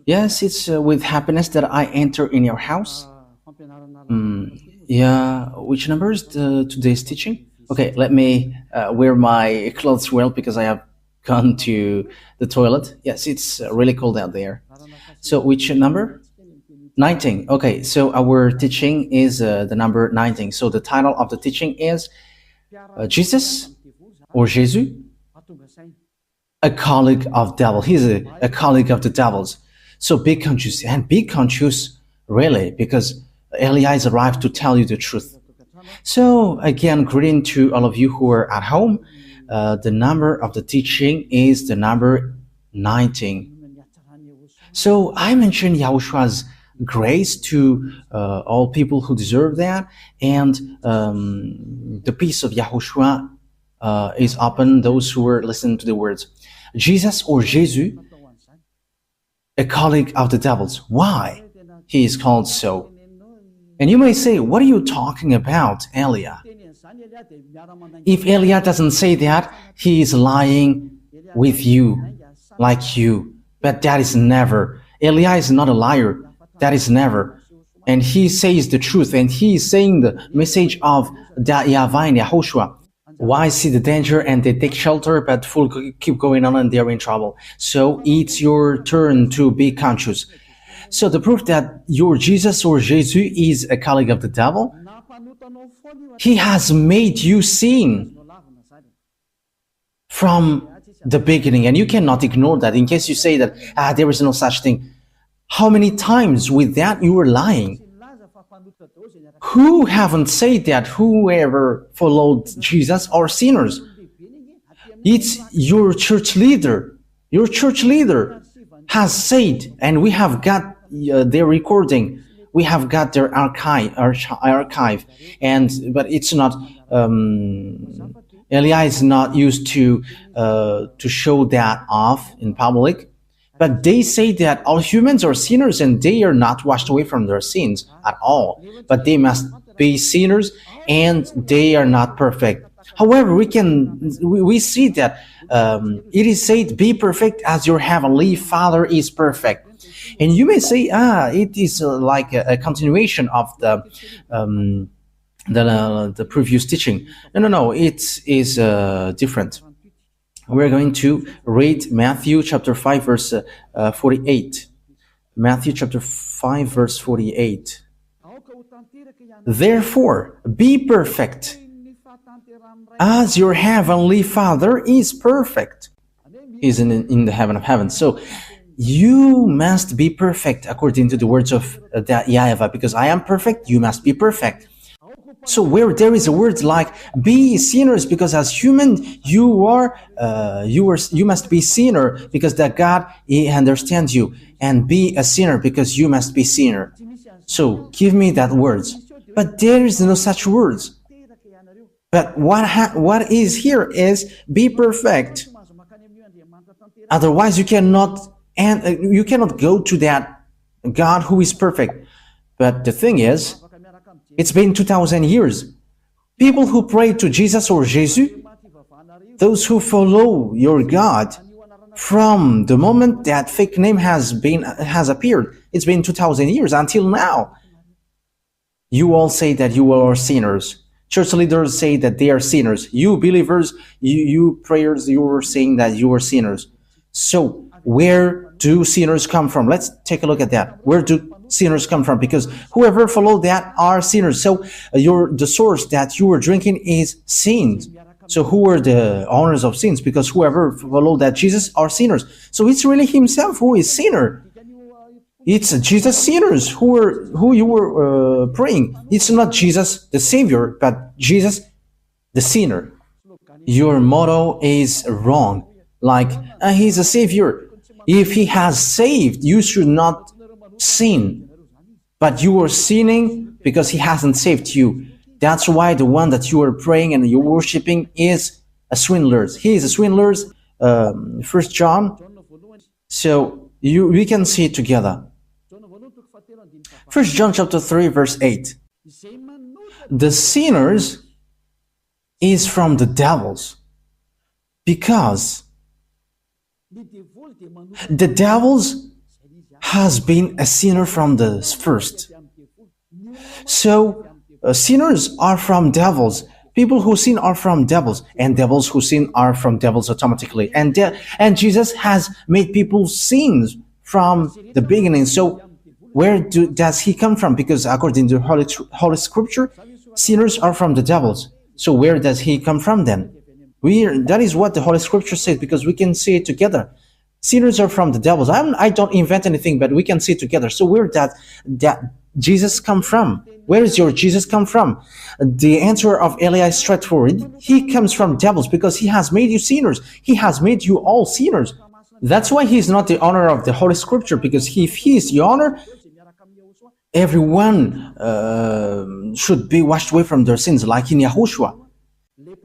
Yes, it's with happiness that I enter in your house. Yeah, which number is today's teaching? Okay, let me wear my clothes well because I have gone to the toilet. Yes, it's really cold out there. So, which number? 19. Okay, so our teaching is the number 19. So, the title of the teaching is Jesus or Jesus, a colleague of devil. He's a colleague of the devils. So be conscious and be conscious really because Elias arrived to tell you the truth. So again, greeting to all of you who are at home. The number of the teaching is the number 19. So I mentioned Yahoshua's grace to all people who deserve that, and the peace of Yahushua is upon those who are listening to the words. Jesus or Jesus, a colleague of the devils. Why he is called so? And you may say, what are you talking about, Elia? If Elia doesn't say that, he is lying with you, like you. But that is never. Elia is not a liar. That is never. And he says the truth, and he is saying the message of YAHVAH and YAHOSHUAH. Why see the danger and they take shelter, but full keep going on and they're in trouble. So it's your turn to be conscious. So the proof that your Jesus or Jesus is a colleague of the devil, he has made you sin from the beginning, and you cannot ignore that. In case you say that there is no such thing, how many times with that you were lying? Who haven't said that whoever followed Jesus are sinners? It's your church leader. Your church leader has said, and we have got their recording. We have got their archive, and but it's not. Elia is not used to show that off in public. But they say that all humans are sinners and they are not washed away from their sins at all. But they must be sinners and they are not perfect. However, we see that it is said, be perfect as your heavenly Father is perfect. And you may say, it is like a continuation of the previous teaching. No, it is different. We're going to read Matthew chapter 5 verse 48. Matthew chapter 5 verse 48. Therefore, be perfect as your heavenly Father is perfect. He's in the heaven of heavens. So you must be perfect according to the words of YAHVAH, because I am perfect, you must be perfect. So where there is a word like be sinners, because as human you must be sinner because that God he understands you, and be a sinner because you must be sinner. So give me that words, but there is no such words. But what is here is be perfect. Otherwise you cannot go to that God who is perfect. But the thing is, it's been 2,000 years. People who pray to Jesus or Jesus, those who follow your God, from the moment that fake name has appeared, it's been 2,000 years until now. You all say that you are sinners. Church leaders say that they are sinners. You believers, you prayers, you are saying that you are sinners. So where do sinners come from? Let's take a look at that. Where do sinners come from? Because whoever followed that are sinners. So the source that you are drinking is sins. So who are the owners of sins? Because whoever followed that Jesus are sinners. So it's really himself who is sinner. It's Jesus sinners who you were praying. It's not Jesus the Savior, but Jesus the sinner. Your motto is wrong. Like he's a Savior. If he has saved, you should not sin, but you are sinning because he hasn't saved you. That's why the one that you are praying and you're worshiping is a swindler. He is a swindler. 1 John. So we can see it together. 1 John chapter 3 verse 8. The sinners is from the devils, because The devils has been a sinner from the first. So sinners are from devils. People who sin are from devils, and devils who sin are from devils automatically. And Jesus has made people sin from the beginning. So does he come from? Because according to Holy Scripture, sinners are from the devils. So where does he come from then? That is what the Holy Scripture says, because we can see it together. Sinners are from the devils. I don't invent anything, but we can see it together. So where that Jesus come from? Where does your Jesus come from? The answer of Eli is straightforward. He comes from devils because he has made you sinners. He has made you all sinners. That's why he's not the owner of the Holy Scripture, because if he is the owner, everyone should be washed away from their sins, like in YAHOSHUAH.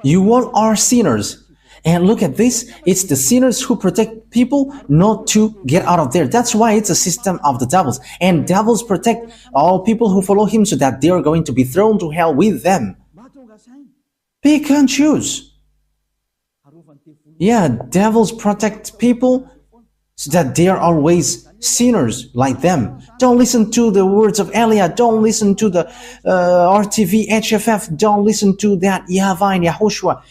You all are sinners. And look at this, it's the sinners who protect people not to get out of there. That's why it's a system of the devils. And devils protect all people who follow him so that they are going to be thrown to hell with them. Pick and choose. Yeah, devils protect people so that they are always sinners like them. Don't listen to the words of Elia. Don't listen to the RTV, HFF. Don't listen to that YAHVAH and YAHOSHUAH.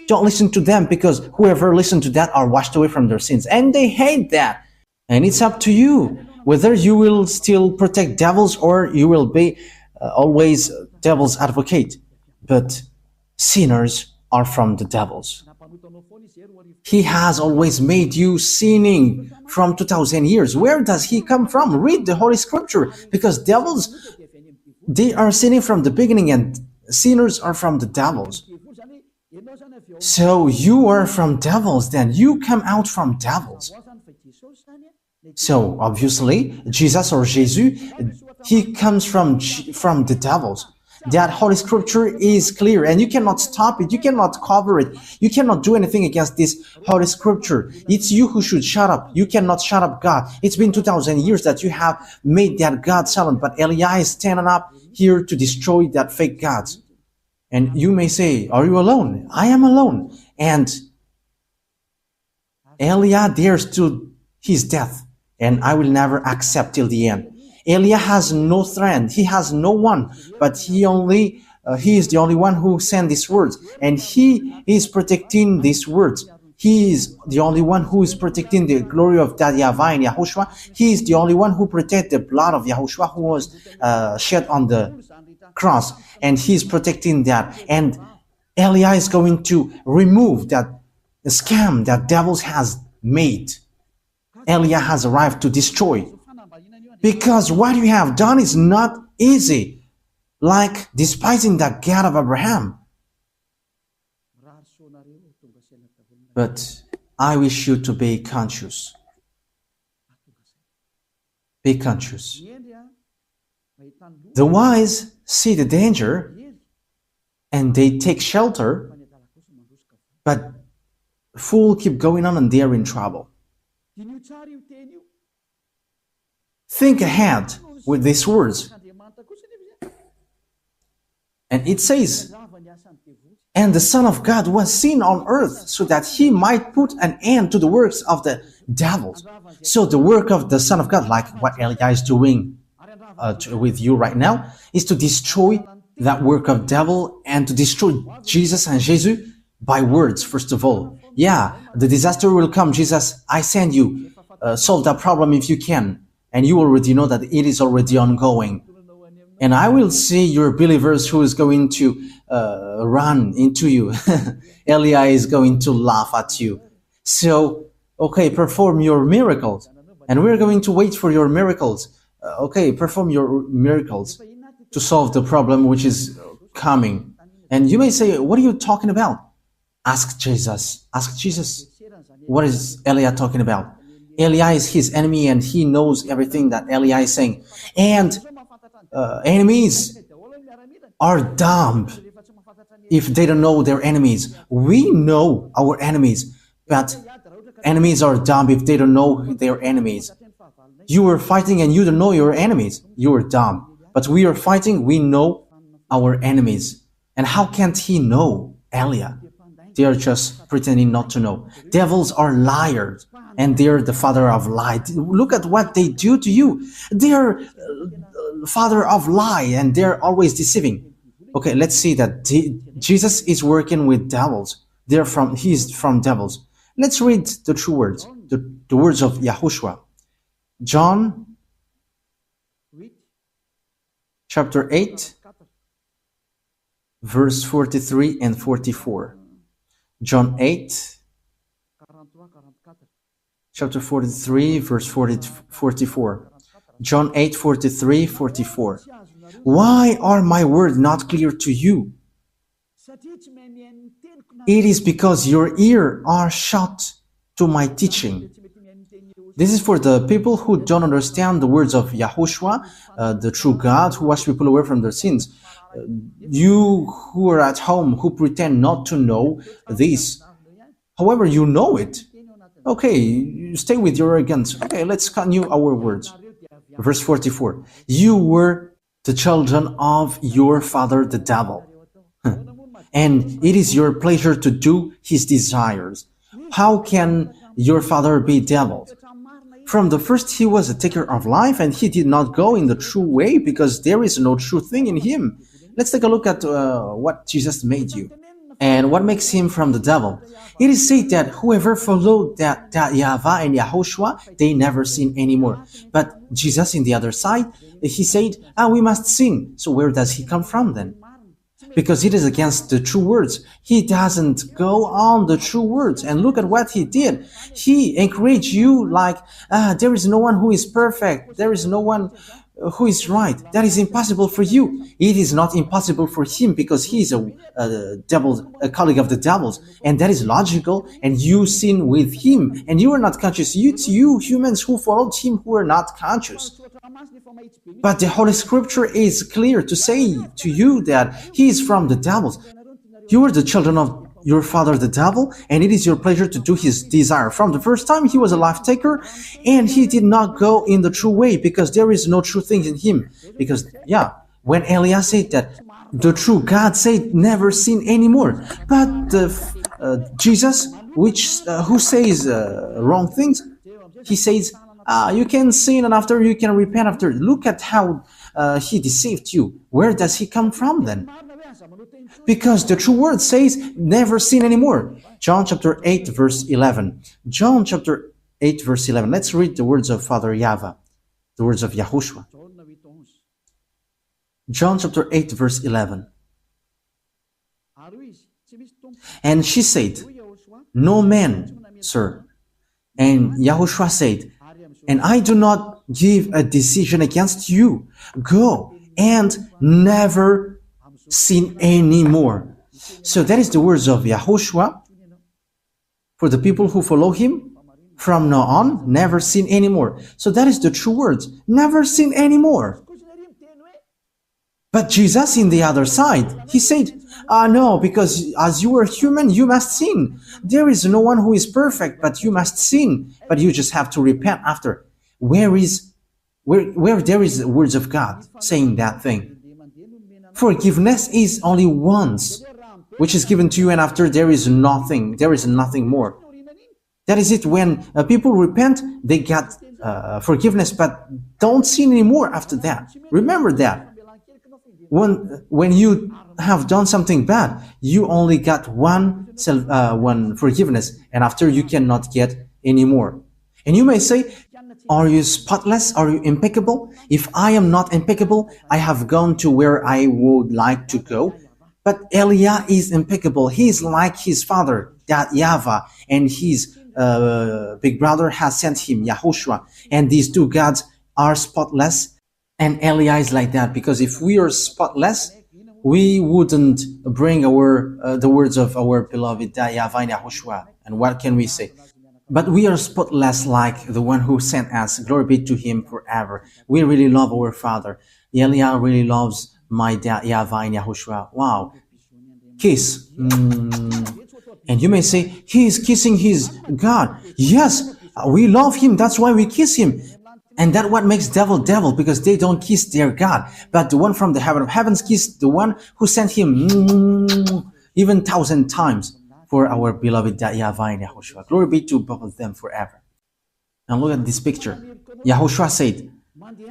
Don't listen to them, because whoever listens to that are washed away from their sins. And they hate that. And it's up to you whether you will still protect devils or you will be always devil's advocate. But sinners are from the devils. He has always made you sinning from 2000 years. Where does he come from? Read the Holy Scripture, because devils, they are sinning from the beginning, and sinners are from the devils. So you are from devils, then you come out from devils. So obviously, Jesus or Jesus, he comes from the devils. That Holy Scripture is clear, and you cannot stop it, you cannot cover it, you cannot do anything against this Holy Scripture. It's you who should shut up. You cannot shut up God. It's been 2000 years that you have made that God silent, but Eli is standing up here to destroy that fake gods. And you may say, are you alone? I am alone. And Elia dares to his death, and I will never accept till the end. Elia has no friend. He has no one, but he is the only one who sent these words, and he is protecting these words. He is the only one who is protecting the glory of that YAHVAH and YAHOSHUAH. He is the only one who protects the blood of YAHOSHUAH who was shed on the cross, and he's protecting that. And Eli is going to remove that scam that devils has made. Eli has arrived to destroy, because what you have done is not easy, like despising the God of Abraham. But I wish you to be conscious. Be conscious. The wise see the danger and they take shelter, but fool keep going on and they are in trouble. Think ahead with these words. And it says, and the Son of God was seen on earth so that he might put an end to the works of the devils. So the work of the Son of God, like what Elijah is doing with you right now, is to destroy that work of devil and to destroy Jesus and Jesus by words, first of all. Yeah, the disaster will come. Jesus, I send you. Solve that problem if you can. And you already know that it is already ongoing. And I will see your believers who is going to run into you. Eli is going to laugh at you. So, okay, perform your miracles. And we're going to wait for your miracles. Okay, perform your miracles to solve the problem which is coming. And you may say, what are you talking about? Ask Jesus. Ask Jesus. What is Eli talking about? Eli is his enemy and he knows everything that Eli is saying. And enemies are dumb if they don't know their enemies. We know our enemies, but enemies are dumb if they don't know their enemies. You are fighting and you don't know your enemies. You are dumb. But we are fighting, we know our enemies. And how can't he know Elia? They are just pretending not to know. Devils are liars. and they're the father of lie. Look at what they do to you. They're father of lie, and they're always deceiving. Okay, let's see that Jesus is working with devils. He's from devils. Let's read the true words, the words of YAHOSHUAH. John chapter 8, verse 43 and 44. John 8, chapter 43, verse 44. John 8, 43, 44. Why are my words not clear to you? It is because your ears are shut to my teaching. This is for the people who don't understand the words of YAHOSHUAH, the true God who washed people away from their sins. You who are at home, who pretend not to know this, however, you know it. Okay, you stay with your arrogance. Okay, let's continue our words. Verse 44. You were the children of your father the devil, and it is your pleasure to do his desires. How can your father be devil? From the first he was a taker of life, and he did not go in the true way because there is no true thing in him. Let's take a look at what Jesus made you and what makes him from the devil. It is said that whoever followed that YAHVAH and YAHOSHUAH, they never sin anymore. But Jesus, in the other side, he said, we must sin. So where does he come from then? Because it is against the true words. He doesn't go on the true words. And look at what he did. He encouraged you like, there is no one who is perfect. There is no one who is right. That is impossible for you. It is not impossible for him because he is a colleague of the devil's, and that is logical. And you sin with him, and you are not conscious. It's you humans who followed him who are not conscious. But the Holy Scripture is clear to say to you that he is from the devil's. You are the children of your father the devil, and it is your pleasure to do his desire. From the first time he was a life taker, and he did not go in the true way because there is no true thing in him. Because when Elias said that the true God said never sin anymore, but Jesus, who says wrong things, he says you can sin and after you can repent after. Look at how he deceived you. Where does he come from then? Because the true word says never sin anymore. John chapter 8 verse 11. John chapter 8 verse 11. Let's read the words of Father YAHVAH, the words of YAHOSHUAH. John chapter 8 verse 11. And she said, no man, sir. And YAHOSHUAH said, and I do not give a decision against you. Go and never sin anymore. So that is the words of YAHOSHUAH for the people who follow him. From now on, never sin anymore. So that is the true words. Never sin anymore. But Jesus, in the other side, he said, no, because as you are human, you must sin. There is no one who is perfect, but you must sin. But you just have to repent after. Where there is the words of God saying that thing? Forgiveness is only once, which is given to you, and after there is nothing more. That is it. When people repent, they get forgiveness, but don't sin anymore after that. Remember that. When you have done something bad, you only got one forgiveness, and after you cannot get any more. And you may say, are you spotless? Are you impeccable? If I am not impeccable, I have gone to where I would like to go. But Elia is impeccable. He is like his father, that YAHVAH, and his big brother has sent him, YAHOSHUAH. And these two gods are spotless. And Elia is like that, because if we are spotless, we wouldn't bring the words of our beloved YAHVAH and YAHOSHUAH. And what can we say? But we are spotless like the one who sent us. Glory be to him forever. We really love our Father. Elia really loves my dad, YAHVAH and YAHOSHUAH. Wow. Kiss. And you may say, he is kissing his God. Yes, we love him. That's why we kiss him. And that's what makes devil, because they don't kiss their God. But the one from the heaven of heavens kissed the one who sent him even 1,000 times for our beloved YAHVAH and YAHOSHUAH. Glory be to both of them forever. And look at this picture. Yahushua said,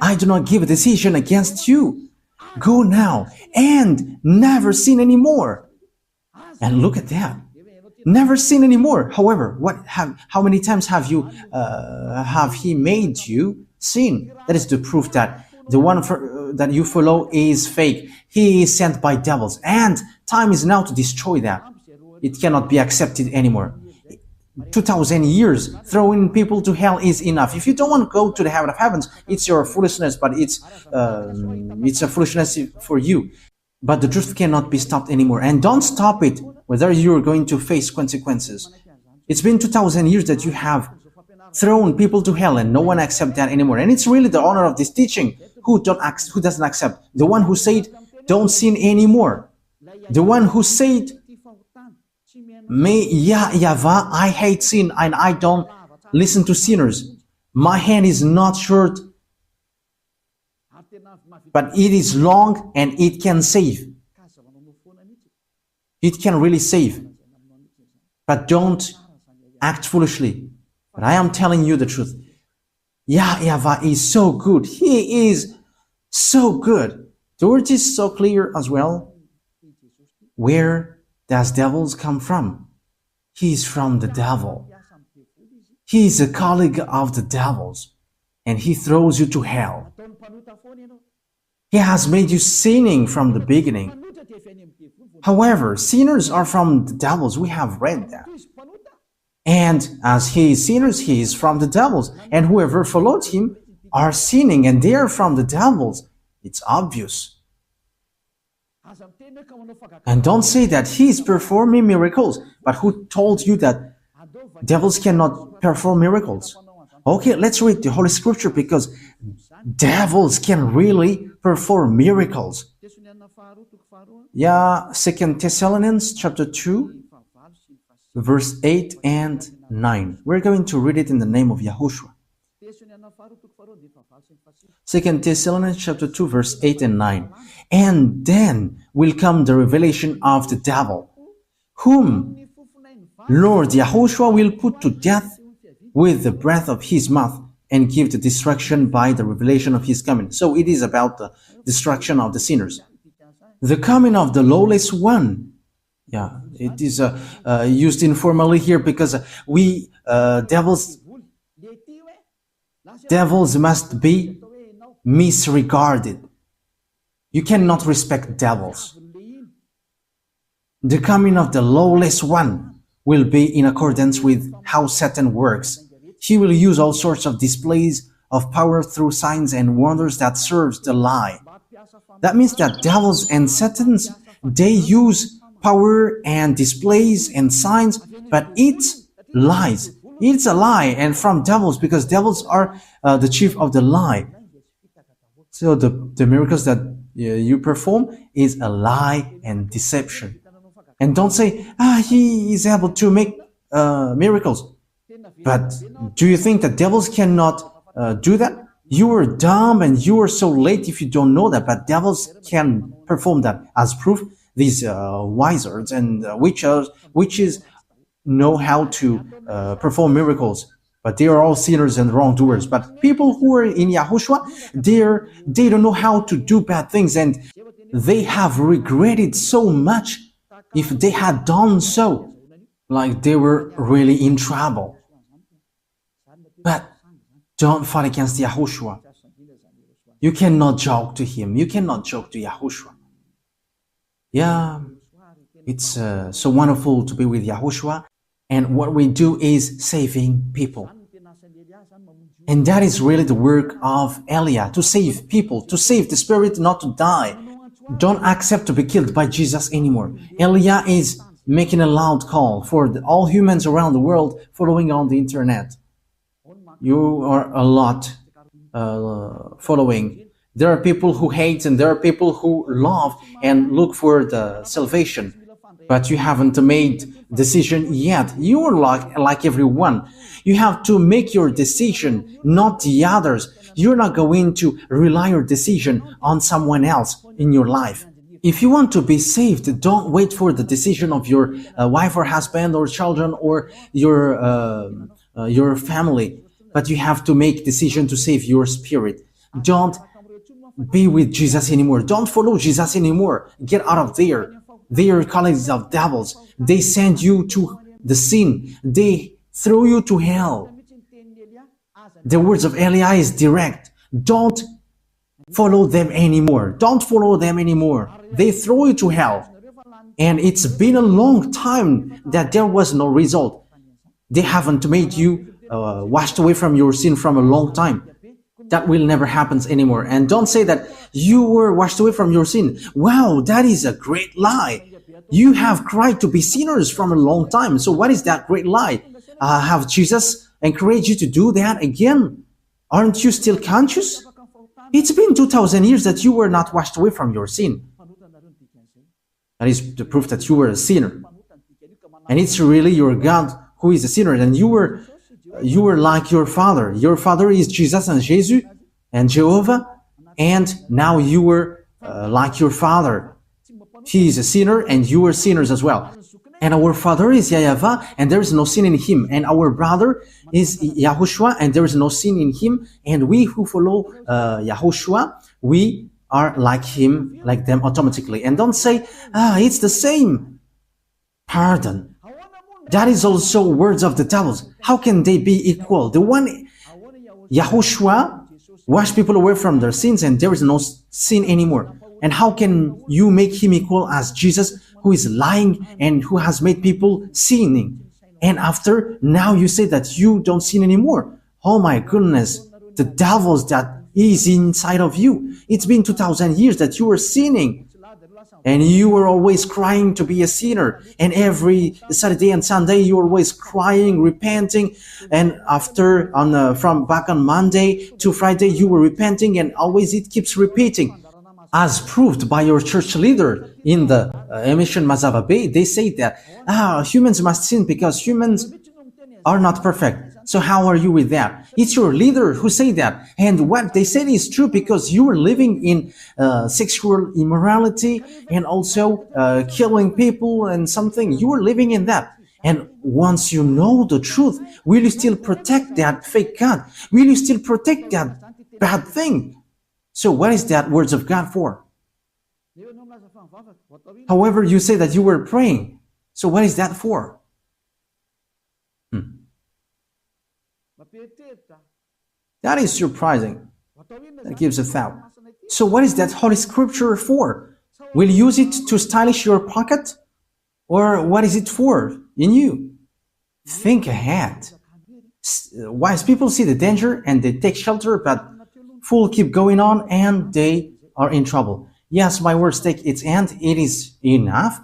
I do not give a decision against you. Go now and never sin anymore. And look at that. Never sin anymore. However, how many times have he made you sin? That is the proof that the one that you follow is fake. He is sent by devils, and time is now to destroy that. It cannot be accepted anymore. 2,000 years throwing people to hell is enough. If you don't want to go to the heaven of heavens, it's your foolishness, but it's a foolishness for you. But the truth cannot be stopped anymore, and don't stop it whether you're going to face consequences. It's been 2,000 years that you have thrown people to hell, and no one accepts that anymore. And it's really the honor of this teaching who doesn't accept. The one who said, don't sin anymore. The one who said, YAHVAH, I hate sin and I don't listen to sinners. My hand is not short, but it is long and it can save. It can really save. But don't act foolishly. But I am telling you the truth. YAHVAH is so good. He is so good. The word is so clear as well. Where does devils come from? He is from the devil. He is a colleague of the devils, and he throws you to hell. He has made you sinning from the beginning. However, sinners are from the devils. We have read that. And as he is sinners, he is from the devils. And whoever followed him are sinning, and they are from the devils. It's obvious. And don't say that he is performing miracles. But who told you that devils cannot perform miracles? Okay, let's read the Holy Scripture, because devils can really perform miracles. 2 Thessalonians chapter 2, verse 8 and 9. We're going to read it in the name of Yahushua. 2 Thessalonians chapter 2, verse 8 and 9. And then will come the revelation of the devil, whom Lord Yahushua will put to death with the breath of his mouth, and give the destruction by the revelation of his coming. So it is about the destruction of the sinners. The coming of the lawless one. Yeah, it is used informally here because devils must be misregarded. You cannot respect devils. The coming of the lawless one will be in accordance with how Satan works. He will use all sorts of displays of power through signs and wonders that serves the lie. That means that devils and Satans, they use power and displays and signs, but it's lies. It's a lie, and from devils, because devils are the chief of the lie. So the miracles that you perform is a lie and deception. And don't say, he is able to make miracles. But do you think that devils cannot do that? You are dumb and you are so late if you don't know that, but devils can perform that. As proof, these wizards and witches know how to perform miracles, but they are all sinners and wrongdoers. But people who are in Yahushua, they don't know how to do bad things, and they have regretted so much if they had done so, like they were really in trouble. But don't fight against Yahushua. You cannot joke to him. You cannot joke to Yahushua. Yeah, it's so wonderful to be with Yahushua. And what we do is saving people. And that is really the work of Elia, to save people, to save the spirit not to die. Don't accept to be killed by Jesus anymore. Elia is making a loud call for all humans around the world following on the internet. You are a lot following. There are people who hate and there are people who love and look for the salvation. But you haven't made decision yet. You are like everyone. You have to make your decision, not the others. You're not going to rely your decision on someone else in your life. If you want to be saved, don't wait for the decision of your wife or husband or children or your family. but you have to make decision to save your spirit. Don't be with Jesus anymore. Don't follow Jesus anymore. Get out of there. They are colleagues of devils. They send you to the sin. They throw you to hell. The words of Eli is direct. Don't follow them anymore. Don't follow them anymore. They throw you to hell. And it's been a long time that there was no result. They haven't made you washed away from your sin from a long time. That will never happen anymore. And don't say that you were washed away from your sin. Wow, that is a great lie. You have cried to be sinners from a long time. So what is that great lie? Have Jesus encouraged you to do that again? Aren't you still conscious? It's been 2,000 years that you were not washed away from your sin. That is the proof that you were a sinner. And it's really your God who is a sinner. And you were like your father. Your father is Jesus and Jesus and Jehovah. And now you were like your father. He is a sinner and you are sinners as well. And our father is YAHVAH and there is no sin in him. And our brother is YAHOSHUAH and there is no sin in him. And we who follow YAHOSHUAH, we are like him, like them automatically. And don't say, it's the same. Pardon. That is also words of the devils. How can they be equal? The one, YAHOSHUAH, wash people away from their sins and there is no sin anymore. And how can you make him equal as Jesus, who is lying and who has made people sinning? And after, now you say that you don't sin anymore. Oh my goodness, the devils that is inside of you. It's been 2,000 years that you were sinning. And you were always crying to be a sinner. And every Saturday and Sunday, you were always crying, repenting. And after, from back on Monday to Friday, you were repenting. And always it keeps repeating. As proved by your church leader in the emission Mazava Bay, they say that humans must sin because humans are not perfect. So how are you with that? It's your leader who say that. And what they said is true because you are living in sexual immorality and also killing people and something. You are living in that. And once you know the truth, will you still protect that fake God? Will you still protect that bad thing? So what is that words of God for? However, you say that you were praying. So what is that for? That is surprising. That gives a thought. So what is that Holy Scripture for? Will you use it to stylish your pocket? Or what is it for in you? Think ahead. Wise people see the danger and they take shelter, but fools keep going on and they are in trouble. Yes, my words take its end. It is enough.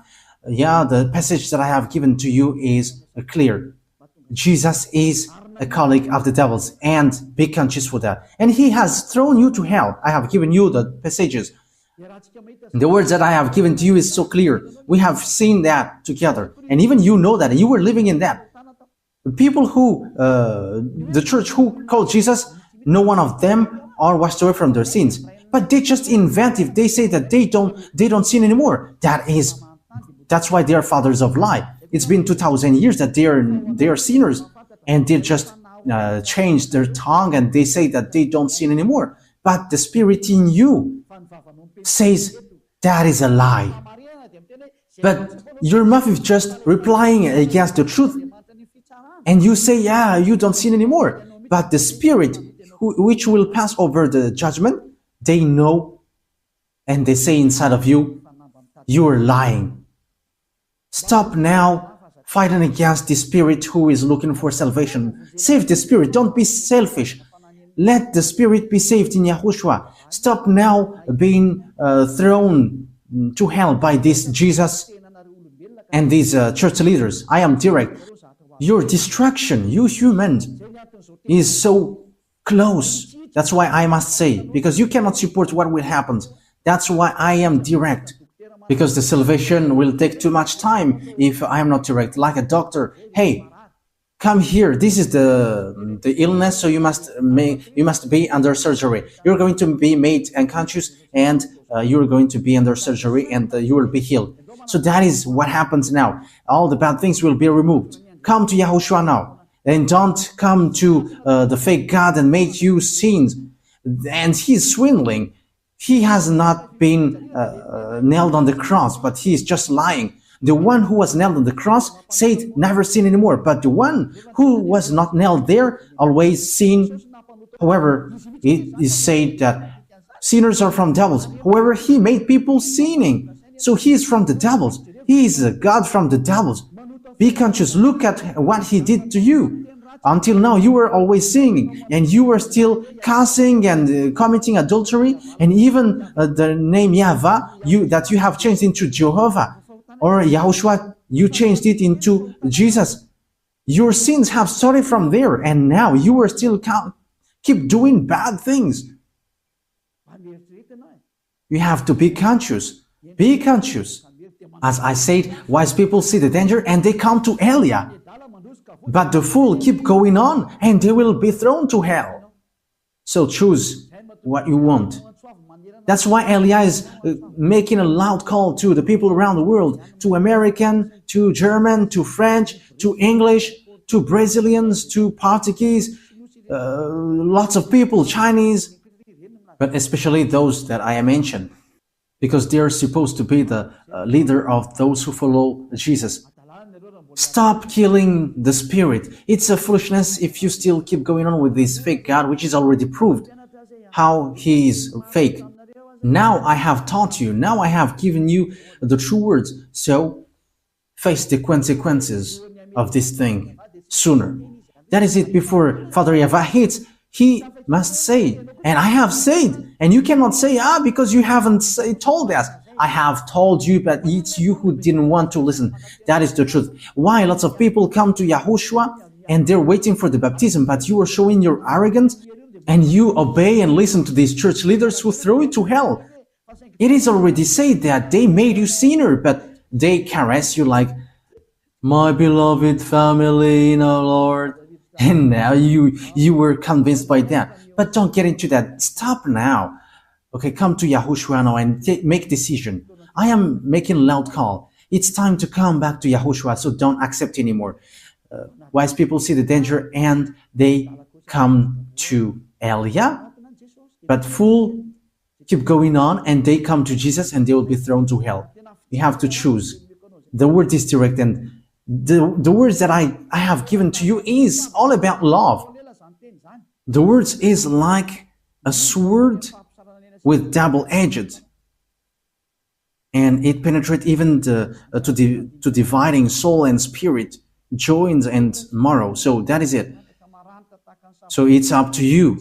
Yeah, the passage that I have given to you is clear. Jesus is a colleague of the devils, and be conscious for that. And he has thrown you to hell. I have given you the passages. The words that I have given to you is so clear. We have seen that together. And even you know that, and you were living in that. The people who, the church who called Jesus, no one of them are washed away from their sins. But they just invent if they say that they don't sin anymore. That's why they are fathers of lie. It's been 2,000 years that they are sinners, and they just change their tongue and they say that they don't sin anymore. But the spirit in you says that is a lie. But your mouth is just replying against the truth, and you say, yeah, you don't sin anymore. But the spirit which will pass over the judgment, they know and they say inside of you, you are lying. Stop now fighting against the spirit who is looking for salvation. Save the spirit. Don't be selfish. Let the spirit be saved in YAHOSHUAH. Stop now being thrown to hell by this Jesus and these church leaders. I am direct. Your destruction, you humans, is so close. That's why I must say, because you cannot support what will happen. That's why I am direct. Because the salvation will take too much time if I am not direct. Like a doctor, hey, come here. This is the illness, so you must be under surgery. You're going to be made unconscious, and you're going to be under surgery, and you will be healed. So that is what happens now. All the bad things will be removed. Come to YAHOSHUAH now. and don't come to the fake God and make you sins. And he's swindling. He has not been nailed on the cross, but he is just lying. The one who was nailed on the cross said, never sin anymore. But the one who was not nailed there always sin. However, it is said that sinners are from devils. However, he made people sinning. So he is from the devils. He is a God from the devils. Be conscious. Look at what he did to you. Until now, you were always sinning, and you were still cursing and committing adultery, and even the name YAHVAH that you have changed into Jehovah, or YAHOSHUAH, you changed it into Jesus. Your sins have started from there, and now you are still keep doing bad things. You have to be conscious. Be conscious. As I said, wise people see the danger and they come to Elia. But the fool keep going on and they will be thrown to hell. So choose what you want. That's why Elia is making a loud call to the people around the world, to American, to German, to French, to English, to Brazilians, to Portuguese, lots of people, Chinese, but especially those that I mentioned, because they are supposed to be the leader of those who follow Jesus. Stop killing the spirit. It's a foolishness if you still keep going on with this fake God, which is already proved how he is fake. Now I have taught you. Now I have given you the true words. So face the consequences of this thing sooner. That is it. Before Father YAHVAH hits, he must say, and I have said, and you cannot say, because you haven't told us. I have told you, but it's you who didn't want to listen. That is the truth. Why lots of people come to YAHOSHUAH and they're waiting for the baptism, but you are showing your arrogance and you obey and listen to these church leaders who throw you to hell. It is already said that they made you sinner, but they caress you like, my beloved family in our Lord. And now you were convinced by that. But don't get into that. Stop now. Okay, come to YAHOSHUAH now and make decision. I am making a loud call. It's time to come back to YAHOSHUAH, so don't accept anymore. Wise people see the danger and they come to Elia, but fool keep going on and they come to Jesus and they will be thrown to hell. You have to choose. The word is direct, and the words that I have given to you is all about love. The words is like a sword with double-edged, and it penetrates even to dividing soul and spirit, joints and marrow. So that is it. So it's up to you.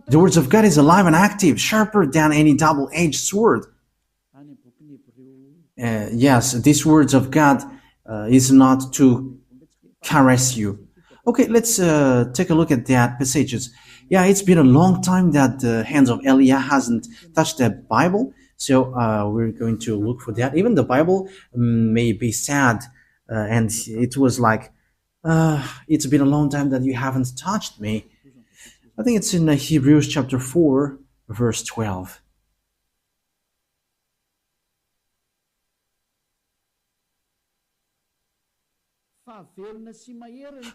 The words of God is alive and active, sharper than any double-edged sword. Yes, these words of God is not to caress you. Okay, let's take a look at that passages. Yeah, it's been a long time that the hands of Elia hasn't touched the Bible, so we're going to look for that. Even the Bible may be sad, and it was like, it's been a long time that you haven't touched me. I think it's in Hebrews chapter 4, verse 12.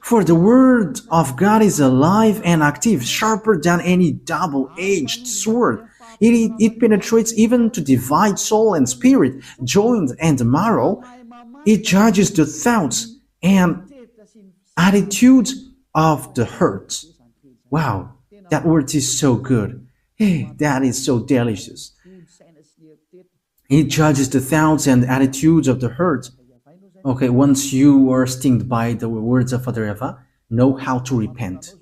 For the word of God is alive and active, sharper than any double-edged sword. It penetrates even to divide soul and spirit, joints and marrow. It judges the thoughts and attitudes of the heart. Wow, that word is so good. Hey, that is so delicious. It judges the thoughts and attitudes of the heart. Okay, once you are stung by the words of Father YAHVAH, know how to repent.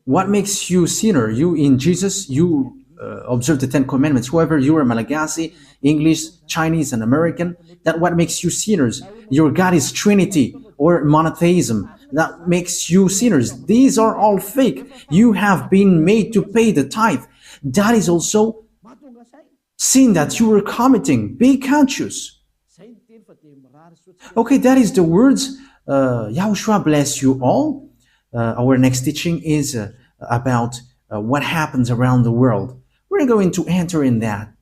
What makes you sinner? You in Jesus, you observe the 10 Commandments. Whoever you are, Malagasy, English, Chinese, and American, that what makes you sinners. Your God is Trinity or monotheism. That makes you sinners. These are all fake. You have been made to pay the tithe. That is also sin that you were committing. Be conscious. Okay, that is the words. YAHOSHUAH bless you all. Our next teaching is about what happens around the world. We're going to enter in that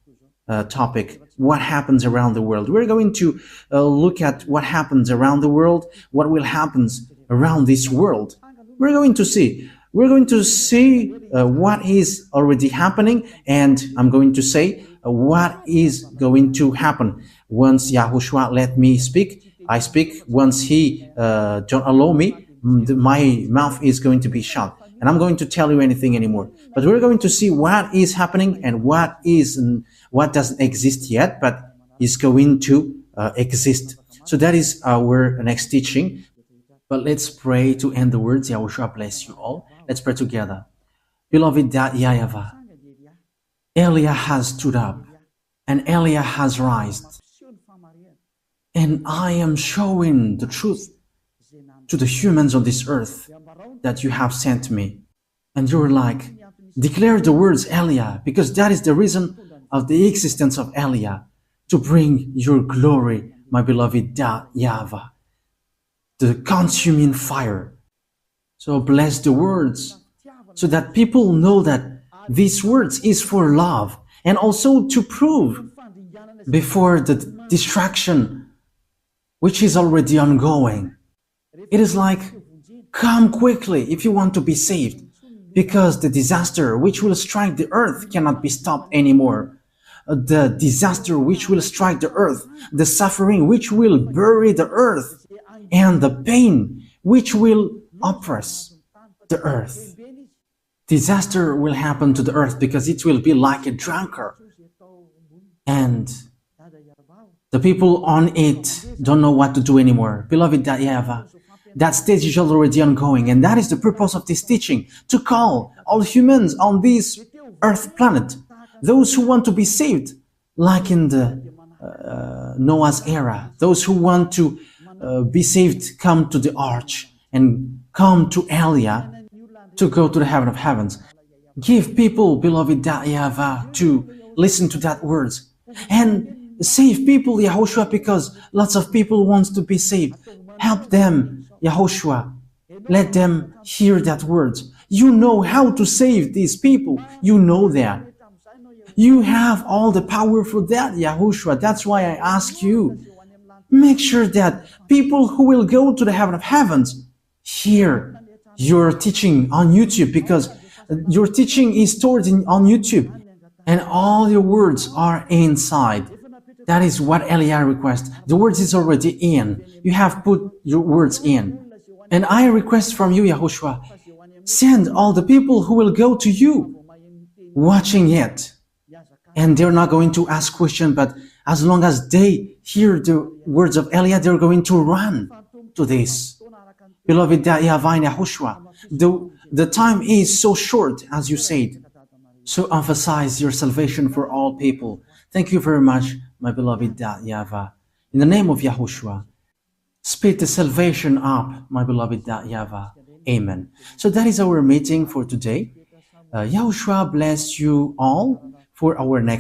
topic, what happens around the world. We're going to look at what happens around the world, what will happen around this world. we're going to see. We're going to see what is already happening, and I'm going to say what is going to happen. Once Yahushua let me speak, I speak. Once He don't allow me, my mouth is going to be shut, and I'm going to tell you anything anymore. But we're going to see what is happening and what doesn't exist yet, but is going to exist. So that is our next teaching. But let's pray to end the words. Yahushua bless you all. Let's pray together. Beloved YAHVAH, Elia has stood up and Elia has risen. And I am showing the truth to the humans on this earth that you have sent me. And you're like, declare the words Elia, because that is the reason of the existence of Elia, to bring your glory, my beloved YAHVAH, the consuming fire. So bless the words so that people know that these words is for love, and also to prove before the distraction which is already ongoing. It is like, come quickly if you want to be saved, because the disaster which will strike the earth cannot be stopped anymore. The disaster which will strike the earth, the suffering which will bury the earth, and the pain which will oppress the earth. Disaster will happen to the earth because it will be like a drunkard. And the people on it don't know what to do anymore. Beloved YAHVAH, that stage is already ongoing, and that is the purpose of this teaching, to call all humans on this earth planet, those who want to be saved, like in the Noah's era, those who want to be saved, come to the arch and come to Elia to go to the heaven of heavens. Give people, beloved YAHVAH, to listen to that words and save people, Yahushua, because lots of people want to be saved. Help them, Yahushua. Let them hear that words. You know how to save these people. You know that. You have all the power for that, Yahushua. That's why I ask you, make sure that people who will go to the heaven of heavens hear your teaching on YouTube, because your teaching is stored on YouTube and all your words are inside. That is what Elia requests. The words is already in. You have put your words in. And I request from you, Yahushua, send all the people who will go to you watching it. And they're not going to ask questions, but as long as they hear the words of Elia, they're going to run to this. Beloved YAHVAH and Yahushua, the time is so short, as you said. So emphasize your salvation for all people. Thank you very much, my beloved YAHVAH. In the name of Yahushua, speed the salvation up, my beloved YAHVAH. Amen. So that is our meeting for today. Yahushua bless you all for our next